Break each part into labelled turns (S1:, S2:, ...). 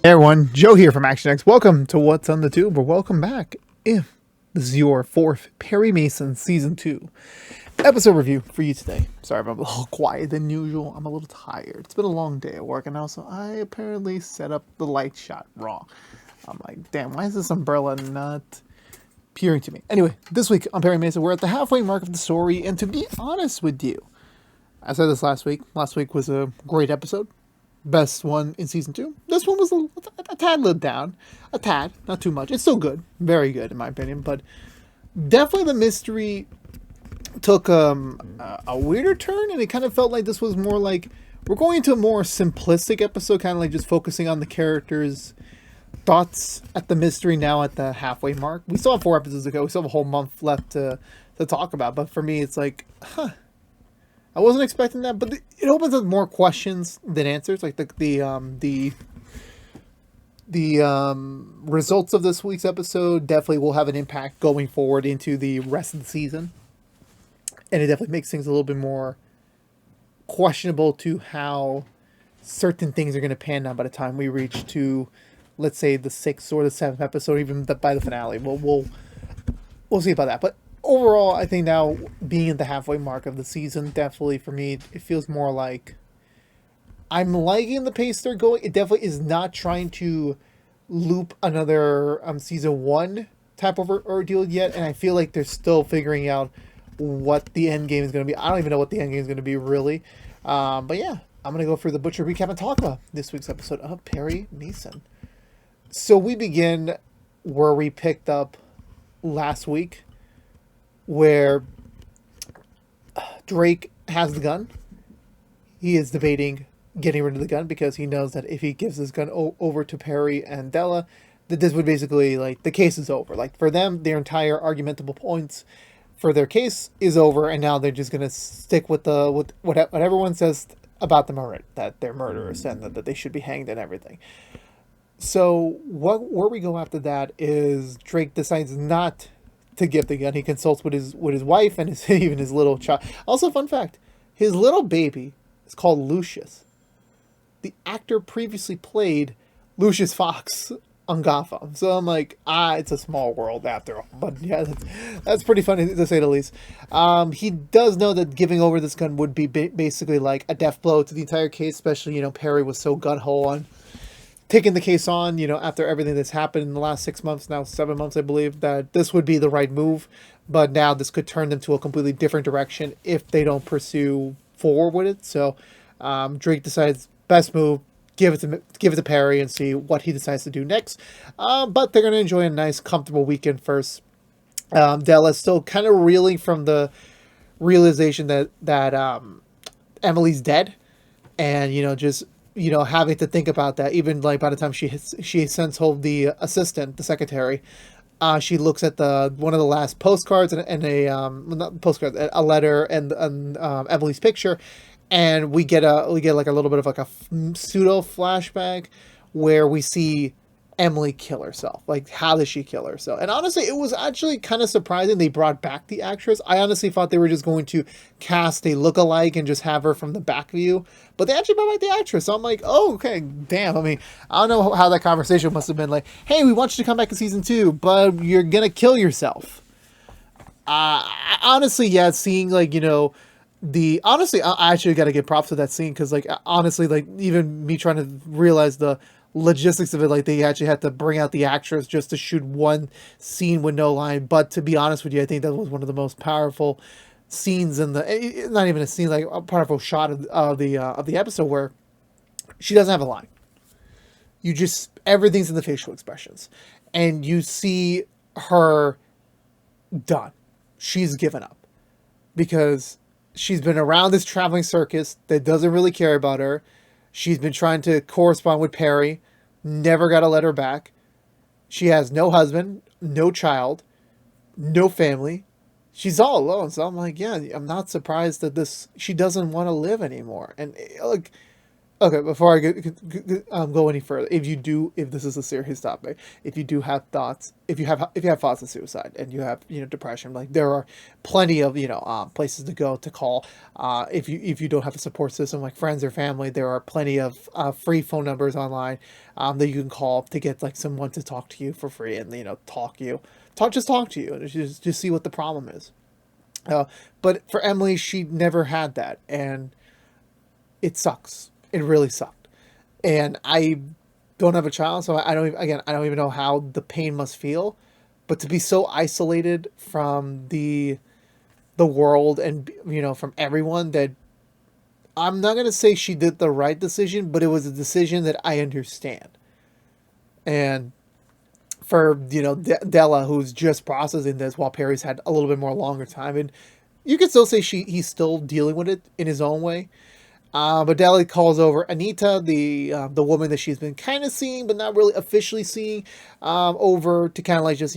S1: Hey everyone, Joe here from ActionX. Welcome to What's on the Tube, or welcome back if this is your fourth Perry Mason Season 2 episode review for you today. Sorry if I'm a little quiet than usual. I'm a little tired. It's been a long day at work, and also I apparently set up the light shot wrong. I'm like, damn, why is this umbrella not appearing to me? Anyway, this week on Perry Mason, we're at the halfway mark of the story, and to be honest with you, I said this last week. Last week was a great episode. Best one in season 2. This one was a tad let down. A tad, not too much. It's still good. Very good, in my opinion. But definitely the mystery took a weirder turn, and it kind of felt like this was more like we're going into a more simplistic episode, kind of like just focusing on the characters' thoughts at the mystery now at the halfway mark. We still have 4 episodes to go. We still have a whole month left to talk about. But for me, it's like, I wasn't expecting that, but it opens up more questions than answers. Like the results of this week's episode definitely will have an impact going forward into the rest of the season, and it definitely makes things a little bit more questionable to how certain things are going to pan out by the time we reach to, let's say, the 6th or the 7th episode, even by the finale. We'll see about that, but. Overall, I think now being at the halfway mark of the season, definitely for me, it feels more like I'm liking the pace they're going. It definitely is not trying to loop another season 1 type of ordeal yet, and I feel like they're still figuring out what the end game is going to be. I don't even know what the end game is going to be really, but yeah, I'm going to go through the Butcher recap and talk about this week's episode of Perry Mason. So we begin where we picked up last week, where Drake has the gun. He is debating getting rid of the gun because he knows that if he gives his gun over to Perry and Della, that this would basically, like, the case is over. Like, for them, their entire argumentable points for their case is over, and now they're just going to stick with what everyone says about them already, that they're murderers and that they should be hanged and everything. So where we go after that is Drake decides not to give the gun. He consults with his wife and even his little child. Also, fun fact, his little baby is called Lucius. The actor previously played Lucius Fox on Gotham. So I'm like, it's a small world after all. But yeah, that's pretty funny to say the least. He does know that giving over this gun would be basically like a death blow to the entire case, especially, Perry was so gun-ho on taking the case on, after everything that's happened in the last 6 months, now 7 months, I believe, that this would be the right move. But now this could turn them to a completely different direction if they don't pursue forward with it. So Drake decides best move, give it to Perry and see what he decides to do next. But they're going to enjoy a nice, comfortable weekend first. Della's still kind of reeling from the realization that Emily's dead, and just having to think about that, even like by the time she sends home the assistant, the secretary, she looks at one of the last postcards and not postcards, a letter and Emily's picture, and we get like a little bit of like a pseudo flashback where we see Emily kill herself. Like, how does she kill herself? And honestly, it was actually kind of surprising they brought back the actress. I honestly thought they were just going to cast a look-alike and just have her from the back view, but they actually brought back the actress. So I'm like, oh, okay, damn. I mean, I don't know how that conversation must have been like, hey, we want you to come back in season 2, but you're gonna kill yourself. Honestly, yeah, seeing like, honestly, I actually got to give props to that scene, because like, honestly, like, even me trying to realize the logistics of it, like, they actually had to bring out the actress just to shoot one scene with no line. But to be honest with you, I think that was one of the most powerful scenes in not even a scene, like a powerful shot of the episode, where she doesn't have a line. You just, everything's in the facial expressions, and you see her done. She's given up because she's been around this traveling circus that doesn't really care about her. She's been trying to correspond with Perry, never got a letter back. She has no husband, no child, no family. She's all alone. So I'm like, yeah, I'm not surprised that she doesn't want to live anymore. And like, Okay, before I go any further, if this is a serious topic, if you do have thoughts, if you have thoughts of suicide and you have depression, like there are plenty of places to go to call. If you don't have a support system like friends or family, there are plenty of free phone numbers online that you can call to get like someone to talk to you for free and talk to you and just see what the problem is. Uh, but for Emily, she never had that, and it sucks. It really sucked. And I don't have a child, so I don't even, again, I don't even know how the pain must feel. But to be so isolated from the world and from everyone, that I'm not gonna say she did the right decision, but it was a decision that I understand. And for Della, who's just processing this, while Perry's had a little bit more longer time, and you could still say he's still dealing with it in his own way. But Deli calls over Anita, the woman that she's been kind of seeing, but not really officially seeing, over to kind of like just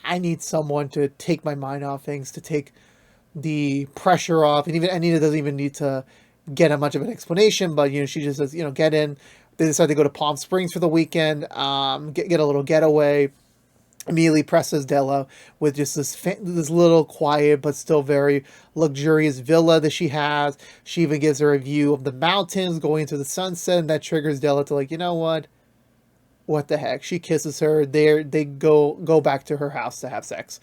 S1: I need someone to take my mind off things, to take the pressure off, and even Anita doesn't even need to get a much of an explanation, but she just says get in. They decide to go to Palm Springs for the weekend, get a little getaway. Immediately presses Della with just this little quiet but still very luxurious villa that she has. She even gives her a view of the mountains going into the sunset, and that triggers Della to like, what the heck? She kisses her. They go back to her house to have sex,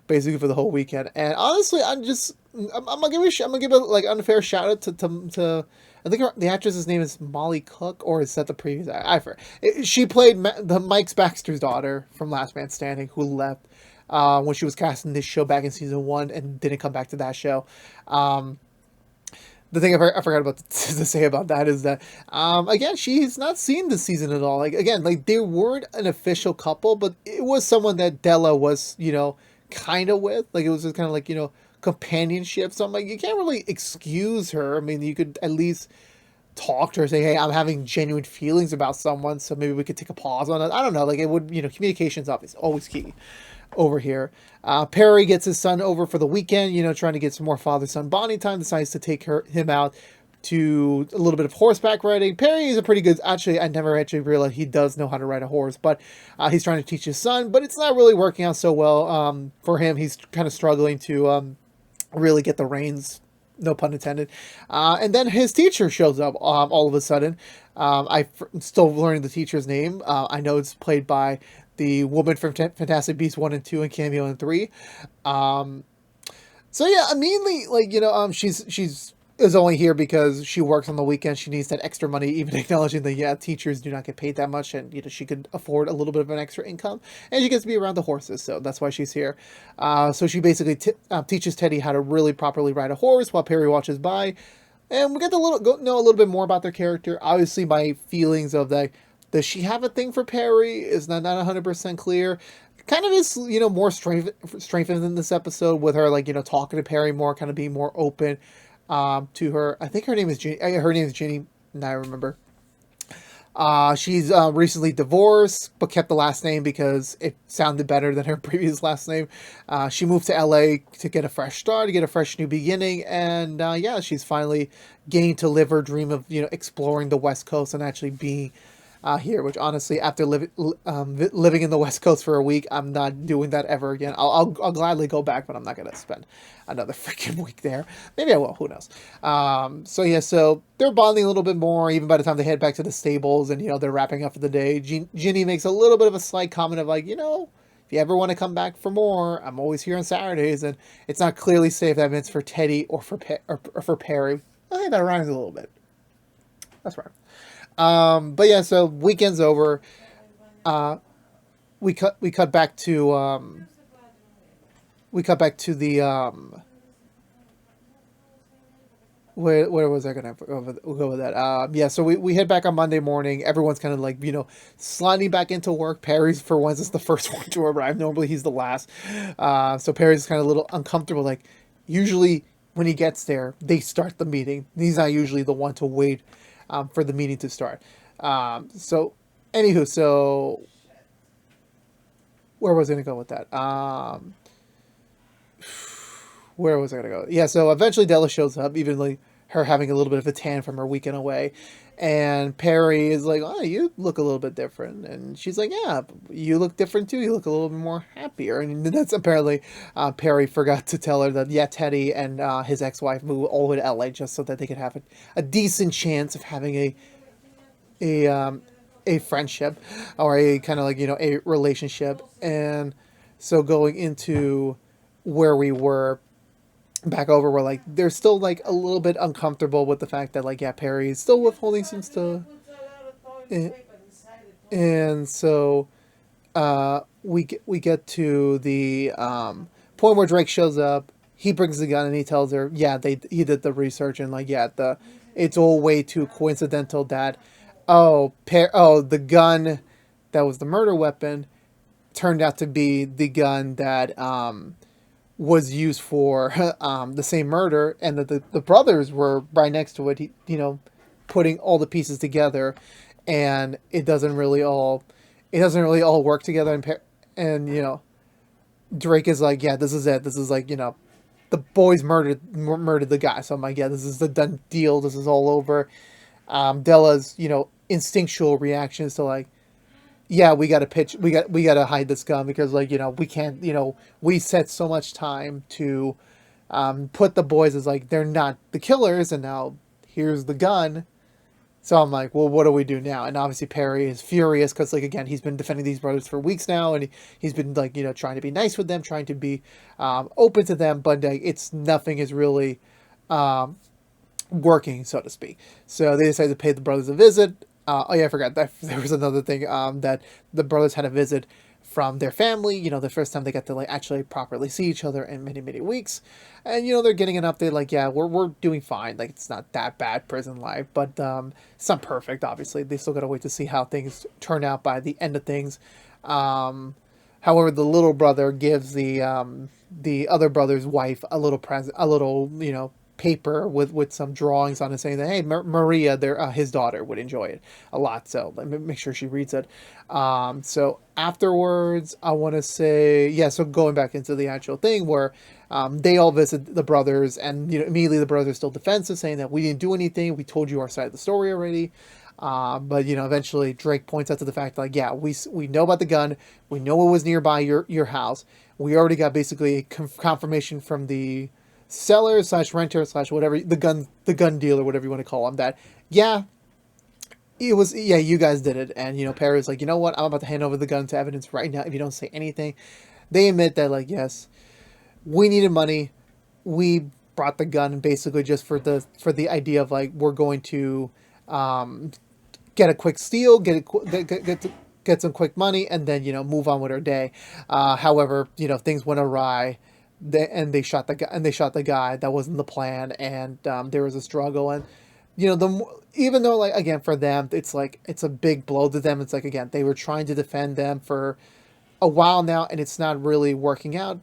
S1: basically for the whole weekend. And honestly, I'm gonna give a like unfair shout out to I think the actress's name is Molly Cook, or is that the previous? I forget. She played the Mike Baxter's daughter from Last Man Standing, who left when she was cast in this show back in season 1 and didn't come back to that show. The thing I forgot about to say about that is that again, she's not seen this season at all. Like again, like they weren't an official couple, but it was someone that Della was kind of with. Like it was just kind of like companionship. So I'm like, you can't really excuse her. I mean, you could at least talk to her, say, hey, I'm having genuine feelings about someone, so maybe we could take a pause on it. I don't know. Like it would, communication's obviously always key over here. Perry gets his son over for the weekend, trying to get some more father-son bonding time, decides to take him out to a little bit of horseback riding. Perry is a pretty good, actually, I never actually realized he does know how to ride a horse, but he's trying to teach his son, but it's not really working out so well for him. He's kind of struggling to really get the reins, no pun intended. And then his teacher shows up all of a sudden. I'm still learning the teacher's name. I know it's played by the woman from Fantastic Beasts 1 and 2 and Cameo in 3. So yeah, immediately, like, she's is only here because she works on the weekend. She needs that extra money, even acknowledging that, yeah, teachers do not get paid that much, and, she could afford a little bit of an extra income, and she gets to be around the horses, so that's why she's here. So she basically teaches Teddy how to really properly ride a horse while Perry watches by, and we get to know a little bit more about their character. Obviously, my feelings of that, does she have a thing for Perry is not 100% clear. Kind of is, more strengthened in this episode with her, like, talking to Perry more, kind of being more open to her. I think her name is Ginny. Her name is Ginny. Now I remember. She's recently divorced, but kept the last name because it sounded better than her previous last name. She moved to LA to get a fresh start, to get a fresh new beginning, and yeah, she's finally getting to live her dream of exploring the West Coast and actually being here. Which honestly, after living in the West Coast for a week, I'm not doing that ever again. I'll gladly go back, but I'm not gonna spend another freaking week there. Maybe I will. Who knows? So yeah, so they're bonding a little bit more. Even by the time they head back to the stables and they're wrapping up for the day, Ginny makes a little bit of a slight comment of like, if you ever want to come back for more, I'm always here on Saturdays, and it's not clearly say if that means for Teddy or for Perry. I think that rhymes a little bit. That's right. But yeah, so weekend's over. Uh, we cut back to the where was I gonna go with that? Yeah, so we head back on Monday morning. Everyone's kind of like sliding back into work. Perry's for once is the first one to arrive. Normally he's the last. So Perry's kind of a little uncomfortable. Like usually when he gets there, they start the meeting. He's not usually the one to wait for the meeting to start. So anywho, so where was I gonna go with that? Where was I gonna go? Yeah, so eventually Della shows up, even like her having a little bit of a tan from her weekend away. And Perry is like, "Oh, you look a little bit different," and she's like, "Yeah, you look different too. You look a little bit more happier." And that's apparently Perry forgot to tell her that yeah, Teddy and his ex-wife moved all the way to LA just so that they could have a decent chance of having a a friendship or a kind of like a relationship. And so going into where we were back over, we're like they're still like a little bit uncomfortable with the fact that like yeah, Perry is still withholding some stuff. And so we get to the point where Drake shows up. He brings the gun and he tells her, yeah, he did the research and like yeah, it's all way too coincidental that the gun that was the murder weapon turned out to be the gun that was used for the same murder, and that the brothers were right next to it. Putting all the pieces together, and it doesn't really all work together. And Drake is like, yeah, this is it. This is like the boys murdered the guy. So I'm like, yeah, this is the done deal. This is all over. Della's instinctual reactions to like, yeah, we got to hide this gun because like we can't we set so much time to put the boys as like they're not the killers, and now here's the gun. So I'm like, well, what do we do now? And obviously Perry is furious because like again he's been defending these brothers for weeks now, and he's been like trying to be nice with them, trying to be open to them, but it's nothing is really working, so to speak. So they decided to pay the brothers a visit. Oh yeah, I forgot that there was another thing that the brothers had a visit from their family. The first time they got to like actually properly see each other in many many weeks, and they're getting an update like yeah we're doing fine. Like it's not that bad prison life, but it's not perfect. Obviously, they still gotta wait to see how things turn out by the end of things. However, the little brother gives the other brother's wife a little present, a little paper with some drawings on it saying that hey Maria his daughter would enjoy it a lot, so let me make sure she reads it. So afterwards I want to say yeah, so going back into the actual thing where they all visit the brothers, and immediately the brothers still defensive saying that we didn't do anything, we told you our side of the story already. But eventually Drake points out to the fact like yeah we know about the gun, we know it was nearby your house, we already got basically a confirmation from the seller slash renter slash whatever the gun dealer, whatever you want to call him, that yeah it was yeah you guys did it. And Perry's like, you know what, I'm about to hand over the gun to evidence right now if you don't say anything. They admit that like yes we needed money, we brought the gun basically just for the idea of like we're going to get a quick steal, get some quick money, and then move on with our day. However, things went awry. They shot the guy. That wasn't the plan, and there was a struggle. And even though like again for them it's like it's a big blow to them, it's like again they were trying to defend them for a while now, and it's not really working out.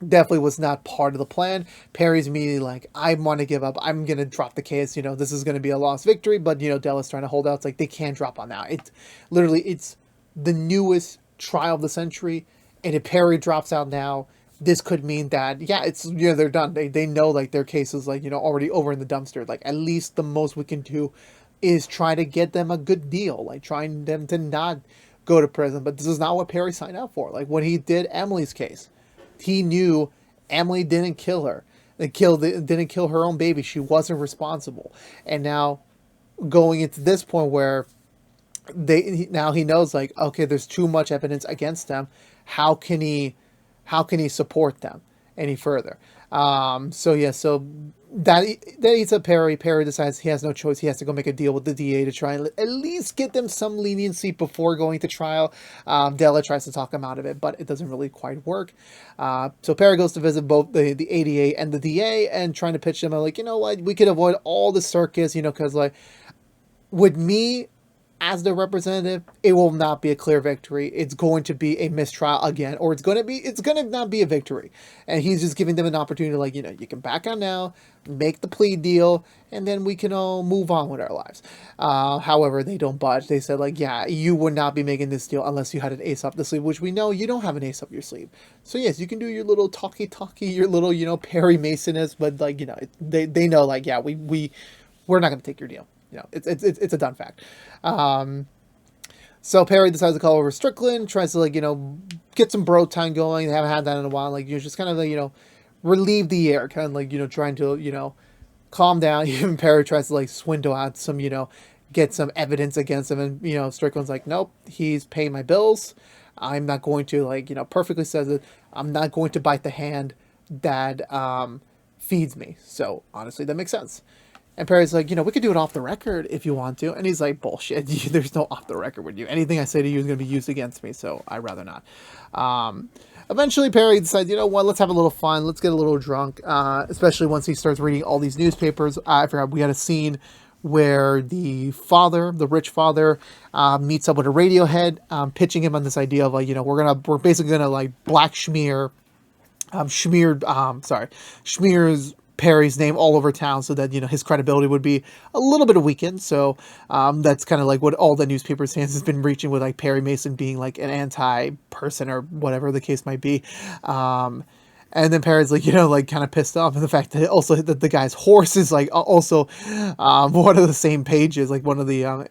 S1: Definitely was not part of the plan. Perry's immediately like, I want to give up. I'm gonna drop the case. This is gonna be a lost victory. But Della's trying to hold out. It's like they can't drop on now. It's the newest trial of the century, and if Perry drops out now, this could mean that yeah, it's they're done. They know like their case is like already over in the dumpster. Like at least the most we can do is try to get them a good deal. Like trying them to not go to prison. But this is not what Perry signed up for. Like when he did Emily's case, he knew Emily didn't kill her. Didn't kill her own baby. She wasn't responsible. And now going into this point where now he knows like okay, there's too much evidence against them. How can he support them any further? So yeah, so that eats up Perry. Perry decides he has no choice. He has to go make a deal with the DA to try and at least get them some leniency before going to trial. Della tries to talk him out of it, but it doesn't really quite work. So Perry goes to visit both the ADA and the DA and trying to pitch them like, you know what, we could avoid all the circus, because like with me as the representative, it will not be a clear victory. It's going to be a mistrial again, or it's going to not be a victory. And he's just giving them an opportunity to, like, you can back out now, make the plea deal, and then we can all move on with our lives. However, they don't budge. They said, like, yeah, you would not be making this deal unless you had an ace up the sleeve, which we know you don't have an ace up your sleeve. So yes, you can do your little talky, your little, Perry Masonist, but, like, they know, like, yeah, we're not going to take your deal. It's a done fact. So Perry decides to call over Strickland, tries to, like, get some bro time going. They haven't had that in a while. Like, just kind of, like, relieve the air, kind of, like, trying to, calm down. Even Perry tries to, like, swindle out some, get some evidence against him. And, Strickland's like, nope, he's paying my bills. I'm not going to, like, perfectly says it, I'm not going to bite the hand that feeds me. So honestly, that makes sense. And Perry's like, we could do it off the record if you want to. And he's like, bullshit. There's no off the record with you. Anything I say to you is going to be used against me, so I'd rather not. Eventually, Perry decides, what, let's have a little fun. Let's get a little drunk, especially once he starts reading all these newspapers. I forgot, we had a scene where the rich father, meets up with a Radiohead, pitching him on this idea of, like, we're basically going to, like, black smears Perry's name all over town so that, his credibility would be a little bit weakened. So that's kind of like what all the newspaper stands has been reaching with, like, Perry Mason being, like, an anti-person or whatever the case might be. And then Perry's like, like, kind of pissed off at the fact that also that the guy's horse is, like, also one of the same pages, like one of the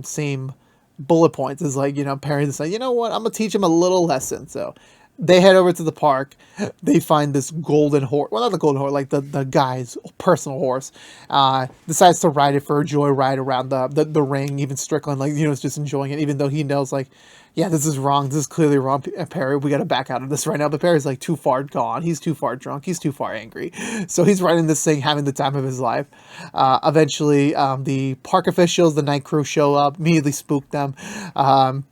S1: same bullet points is, like, Perry's like, what, I'm gonna teach him a little lesson. So they head over to the park. They find this golden horse. Well, not the golden horse, like the guy's personal horse. Decides to ride it for a joyride around the ring. Even Strickland, like, is just enjoying it, even though he knows, like, yeah, this is wrong. This is clearly wrong, Perry. We got to back out of this right now. But Perry's, like, too far gone. He's too far drunk. He's too far angry. So he's riding this thing, having the time of his life. Eventually, the park officials, the night crew show up, immediately spook them.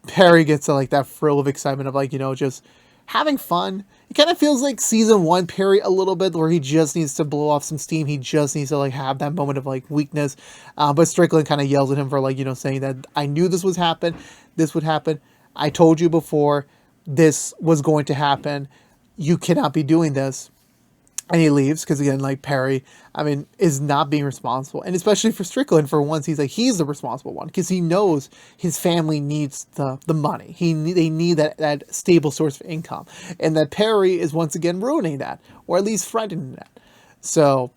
S1: Perry gets like that thrill of excitement of, like, just having fun. It kind of feels like season 1 Perry a little bit, where he just needs to blow off some steam. He just needs to, like, have that moment of, like, weakness. But Strickland kind of yells at him for, like, saying that I knew this would happen. I told you before this was going to happen. You cannot be doing this. And he leaves because, again, like, Perry, is not being responsible. And especially for Strickland, for once, he's like, he's the responsible one because he knows his family needs the money. They need that stable source of income. And that Perry is once again ruining that, or at least threatening that. So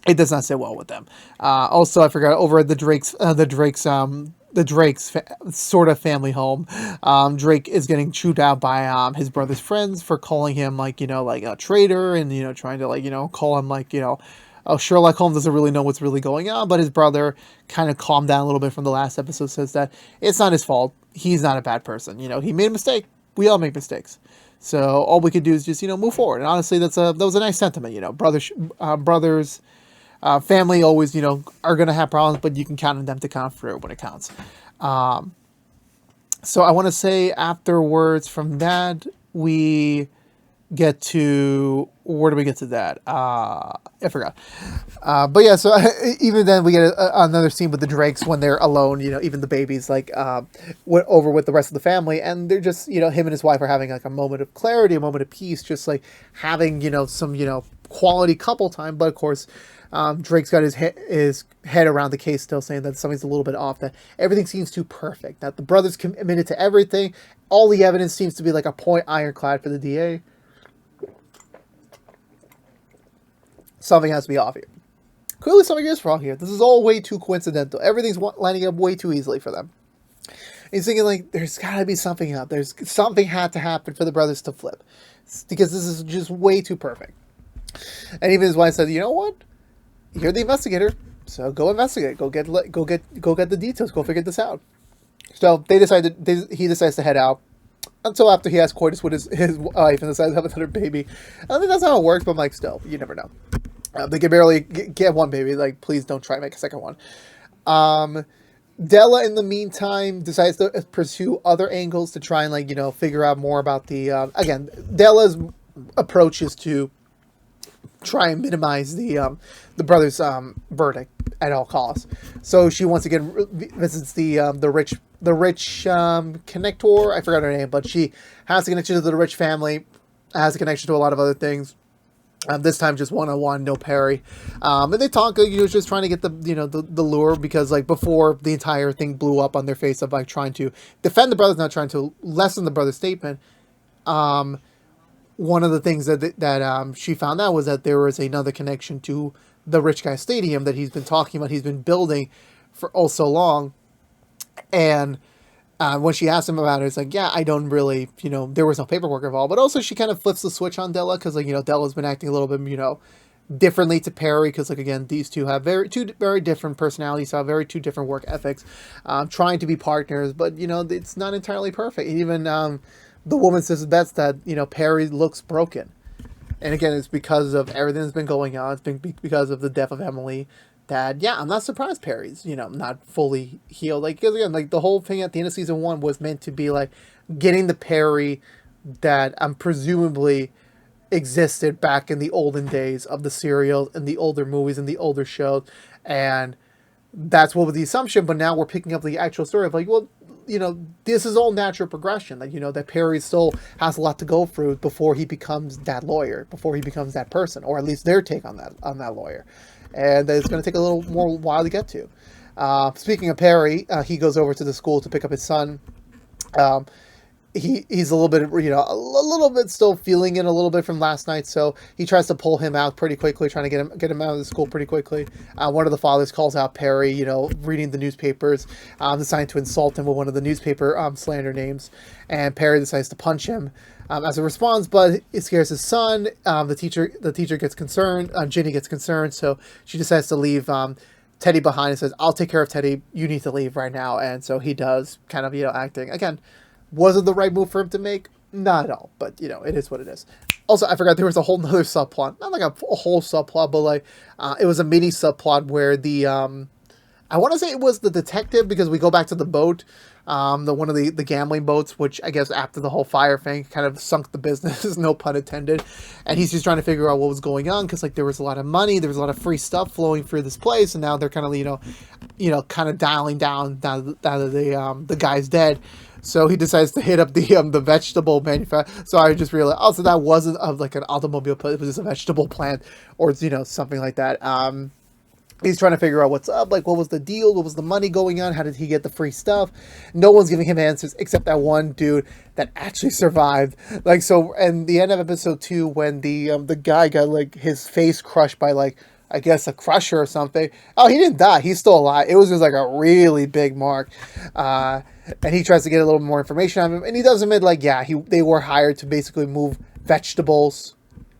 S1: it does not sit well with them. Also, I forgot, over at the Drake's sort of family home, Drake is getting chewed out by his brother's friends for calling him, like, like a traitor, and, trying to, like, call him, like, oh, Sherlock Holmes doesn't really know what's really going on. But his brother kind of calmed down a little bit from the last episode, says that it's not his fault. He's not a bad person. He made a mistake. We all make mistakes. So all we could do is just, move forward. And honestly, that was a nice sentiment. Brothers, family always, are going to have problems, but you can count on them to come through when it counts. So I want to say afterwards from that, we get to, where do we get to that? I forgot. But yeah, so even then we get another scene with the Drakes when they're alone, even the babies, like, went over with the rest of the family, and they're just, him and his wife are having, like, a moment of clarity, a moment of peace, just, like, having, some, quality couple time. But of course, Drake's got his head around the case, still saying that something's a little bit off, that everything seems too perfect, that the brothers committed to everything. All the evidence seems to be like a point ironclad for the DA. Something has to be off here. Clearly something is wrong here. This is all way too coincidental. Everything's lining up way too easily for them. He's thinking, like, there's got to be something up. There's something had to happen for the brothers to flip, because this is just way too perfect. And even his wife said, you know what? You're the investigator, so go investigate. Go get the details. Go figure this out. So he decides to head out until after he has coitus with his wife and decides to have another baby. I think that's how it works, but, like, still, you never know. They can barely get one baby. Like, please don't try to make a second one. Della, in the meantime, decides to pursue other angles to try and, like, figure out more about the... again, Della's approach is to try and minimize the brother's verdict at all costs. So she once again visits the rich connector. I forgot her name, but she has a connection to the rich family, has a connection to a lot of other things. This time just one-on-one, no Perry. And they talk, just trying to get the lure, because like before the entire thing blew up on their face of like trying to defend the brothers, not trying to lessen the brother's statement. One of the things that she found out was that there was another connection to the rich guy stadium that he's been talking about, he's been building for oh so long. And when she asked him about it, it's like, yeah, I don't really, there was no paperwork involved. But also she kind of flips the switch on Della, because, like, Della's been acting a little bit, differently to Perry, because, like, again, these two have two very different personalities, have two different work ethics, trying to be partners, but, it's not entirely perfect. Even the woman says best that, Perry looks broken. And again, it's because of everything that's been going on. It's been because of the death of Emily. That, yeah, I'm not surprised Perry's, not fully healed. Like, because again, like, the whole thing at the end of season 1 was meant to be, like, getting the Perry that presumably existed back in the olden days of the serials and the older movies and the older shows. And that's what was the assumption, but now we're picking up the actual story of, like, well, this is all natural progression. Like, that Perry still has a lot to go through before he becomes that lawyer, before he becomes that person, or at least their take on that lawyer. And it's going to take a little more while to get to. Speaking of Perry, he goes over to the school to pick up his son. He's a little bit, a little bit still feeling it a little bit from last night, so he tries to pull him out pretty quickly, trying to get him out of the school pretty quickly. One of the fathers calls out Perry, reading the newspapers, deciding to insult him with one of the newspaper slander names, and Perry decides to punch him as a response, but it scares his son. The teacher gets concerned. Ginny gets concerned, so she decides to leave Teddy behind and says, "I'll take care of Teddy. You need to leave right now." And so he does, kind of, acting again. Was it the right move for him to make? Not at all, but it is what it is. Also, I forgot there was a whole nother subplot, not like a whole subplot, but like it was a mini subplot where the I want to say it was the detective, because we go back to the boat, one of the gambling boats, which I guess after the whole fire thing kind of sunk the business, no pun intended. And he's just trying to figure out what was going on, because like there was a lot of money, there was a lot of free stuff flowing through this place, and now they're kind of kind of dialing down now that the guy's dead. So he decides to hit up the vegetable manufacturer. So I just realized, so that wasn't like an automobile plant, it was just a vegetable plant, or something like that. He's trying to figure out what's up, like what was the deal, what was the money going on, how did he get the free stuff? No one's giving him answers except that one dude that actually survived. Like, so, and the end of episode 2, when the guy got like his face crushed by like, I guess a crusher or something. Oh, he didn't die. He's still alive. It was just like a really big mark. And he tries to get a little more information on him. And he does admit, like, yeah, they were hired to basically move vegetables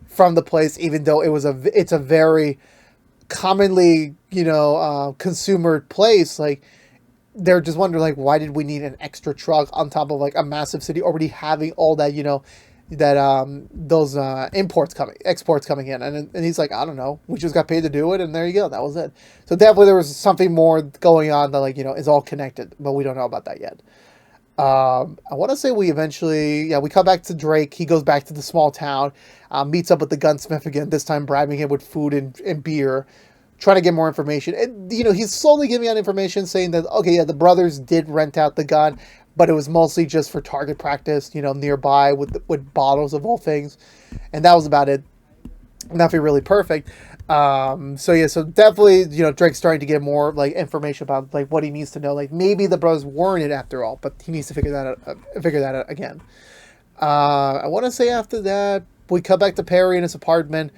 S1: from the place, even though it's a very commonly, consumer place. Like, they're just wondering, like, why did we need an extra truck on top of like a massive city already having all that, those exports coming in, and he's like, I don't know, we just got paid to do it, and there you go, that was it. So definitely there was something more going on that, like, is all connected, but we don't know about that yet. I want to say we come back to Drake. He goes back to the small town, meets up with the gunsmith again, this time bribing him with food and beer, trying to get more information. And he's slowly giving out information, saying that, okay, yeah, the brothers did rent out the gun, but it was mostly just for target practice, nearby with bottles of all things. And that was about it. Nothing really perfect. So definitely, Drake's starting to get more like information about like what he needs to know. Like maybe the brothers weren't it after all, but he needs to figure that out again. I want to say after that, we come back to Perry in his apartment.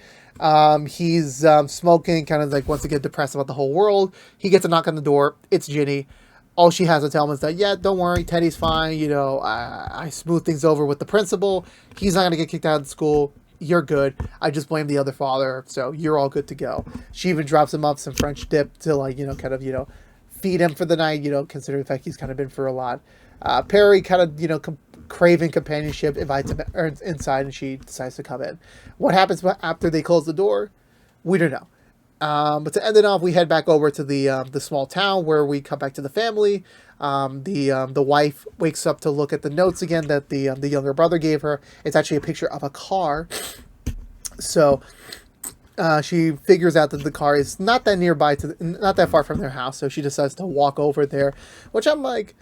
S1: He's smoking, kind of like wants to get depressed about the whole world. He gets a knock on the door. It's Ginny. All she has to tell him is that, yeah, don't worry, Teddy's fine. I smooth things over with the principal. He's not going to get kicked out of school. You're good. I just blame the other father, so you're all good to go. She even drops him up some French dip to, like, feed him for the night, considering the fact he's kind of been through a lot. Perry kind of, craving companionship, invites him inside, and she decides to come in. What happens after they close the door? We don't know. But to end it off, we head back over to the small town where we come back to the family. The wife wakes up to look at the notes again that the younger brother gave her. It's actually a picture of a car. So she figures out that the car is not that nearby not that far from their house, so she decides to walk over there, which I'm like,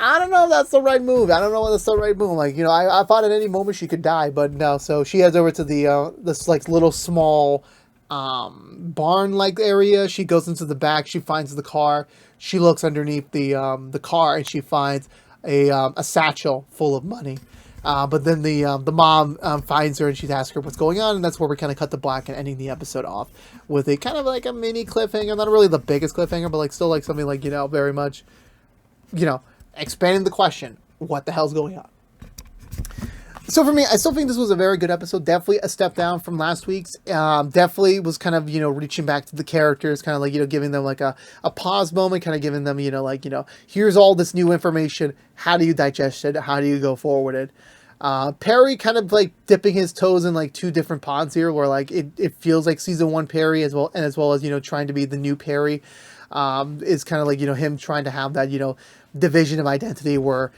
S1: I don't know if that's the right move. I don't know if that's the right move. Like, I thought at any moment she could die, but no. So she heads over to the this like little small barn like area. She goes into the back. She finds the car. She looks underneath the car and she finds a satchel full of money. But then the mom finds her and she asks her what's going on, and that's where we kind of cut the black and ending the episode off with a kind of like a mini cliffhanger. Not really the biggest cliffhanger, but like still like something like very much expanding the question, what the hell's going on? So for me, I still think this was a very good episode. Definitely a step down from last week's. Definitely was kind of, reaching back to the characters, kind of like, giving them like a pause moment, kind of giving them, here's all this new information. How do you digest it? How do you go forward it? Perry kind of like dipping his toes in like two different ponds here, where like it feels like season 1 Perry as well as trying to be the new Perry is kind of like him trying to have that division of identity where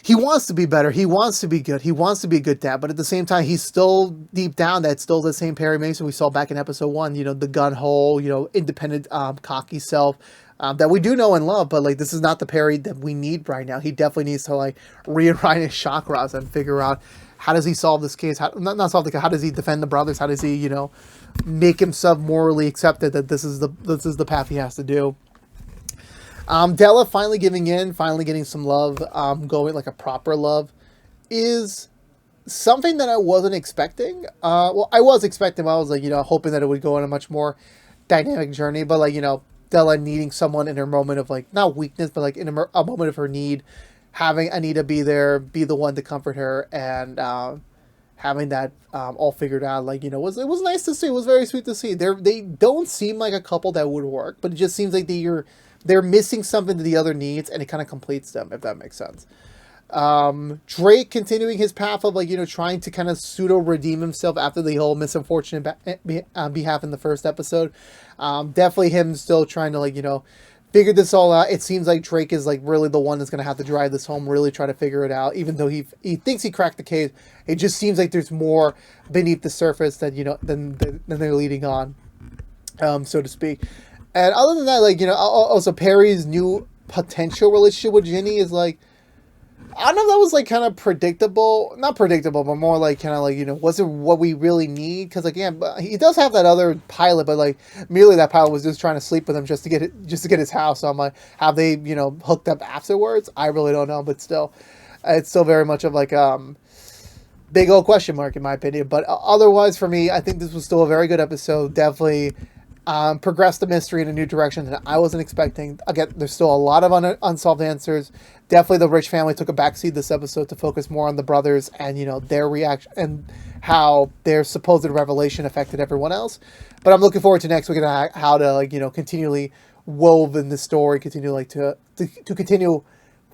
S1: he wants to be better, he wants to be good, he wants to be a good dad, but at the same time he's still deep down that's still the same Perry Mason we saw back in episode 1, the gun hole, independent cocky self that we do know and love, but like this is not the Perry that we need right now. He definitely needs to like realign his chakras and figure out how does he solve this case, not solve the case, how does he defend the brothers, how does he make himself morally accepted that this is the path he has to do. Della finally giving in, finally getting some love, going like a proper love, is something that I wasn't expecting. Well, I was expecting, I was like, hoping that it would go on a much more dynamic journey, but like, Della needing someone in her moment of like, not weakness, but like in a moment of her need, having Anita be there, be the one to comfort her, and having that all figured out, like, it was nice to see. It was very sweet to see. They don't seem like a couple that would work, but it just seems like they're missing something that the other needs, and it kind of completes them, if that makes sense. Drake continuing his path of like, trying to kind of pseudo redeem himself after the whole misfortunate behalf in the first episode. Definitely him still trying to like, figure this all out. It seems like Drake is like really the one that's going to have to drive this home, really try to figure it out, even though he thinks he cracked the case. It just seems like there's more beneath the surface that, than they're leading on, so to speak. And other than that, like, also Perry's new potential relationship with Ginny is like, I don't know if that was like kind of predictable, not predictable, but more like kind of like, was it what we really need? Because like, yeah, he does have that other pilot, but like merely that pilot was just trying to sleep with him just to get his house. So I'm like, have they, hooked up afterwards? I really don't know, but still, it's still very much of like, big old question mark in my opinion. But otherwise for me, I think this was still a very good episode. Definitely progressed the mystery in a new direction that I wasn't expecting. Again, there's still a lot of unsolved answers. Definitely the Rich family took a backseat this episode to focus more on the brothers and, their reaction and how their supposed revelation affected everyone else. But I'm looking forward to next week and how to, like, continually wove in the story, continue like to continue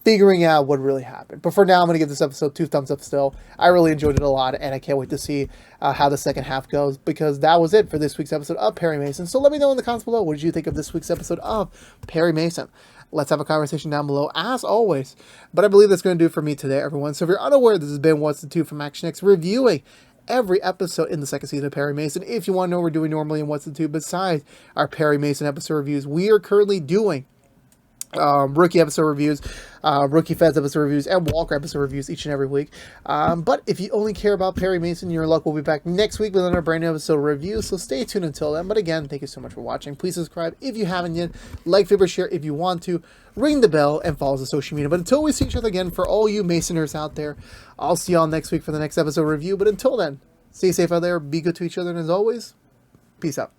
S1: figuring out what really happened. But for now, I'm going to give this episode 2 thumbs up still. I really enjoyed it a lot, and I can't wait to see how the second half goes, because that was it for this week's episode of Perry Mason. So let me know in the comments below, what did you think of this week's episode of Perry Mason? Let's have a conversation down below, as always. But I believe that's going to do it for me today, everyone. So if you're unaware, this has been What's the Two from ActionX, reviewing every episode in the second season of Perry Mason. If you want to know what we're doing normally in What's the Two besides our Perry Mason episode reviews, we are currently doing rookie episode reviews, rookie Feds episode reviews, and Walker episode reviews each and every week. But if you only care about Perry Mason, your luck, will be back next week with another brand new episode review. So stay tuned until then. But again, thank you so much for watching. Please subscribe if you haven't yet. Like, favorite, share if you want to. Ring the bell and follow us on social media. But until we see each other again, for all you Masoners out there, I'll see y'all next week for the next episode review. But until then, stay safe out there, be good to each other, and as always, peace out.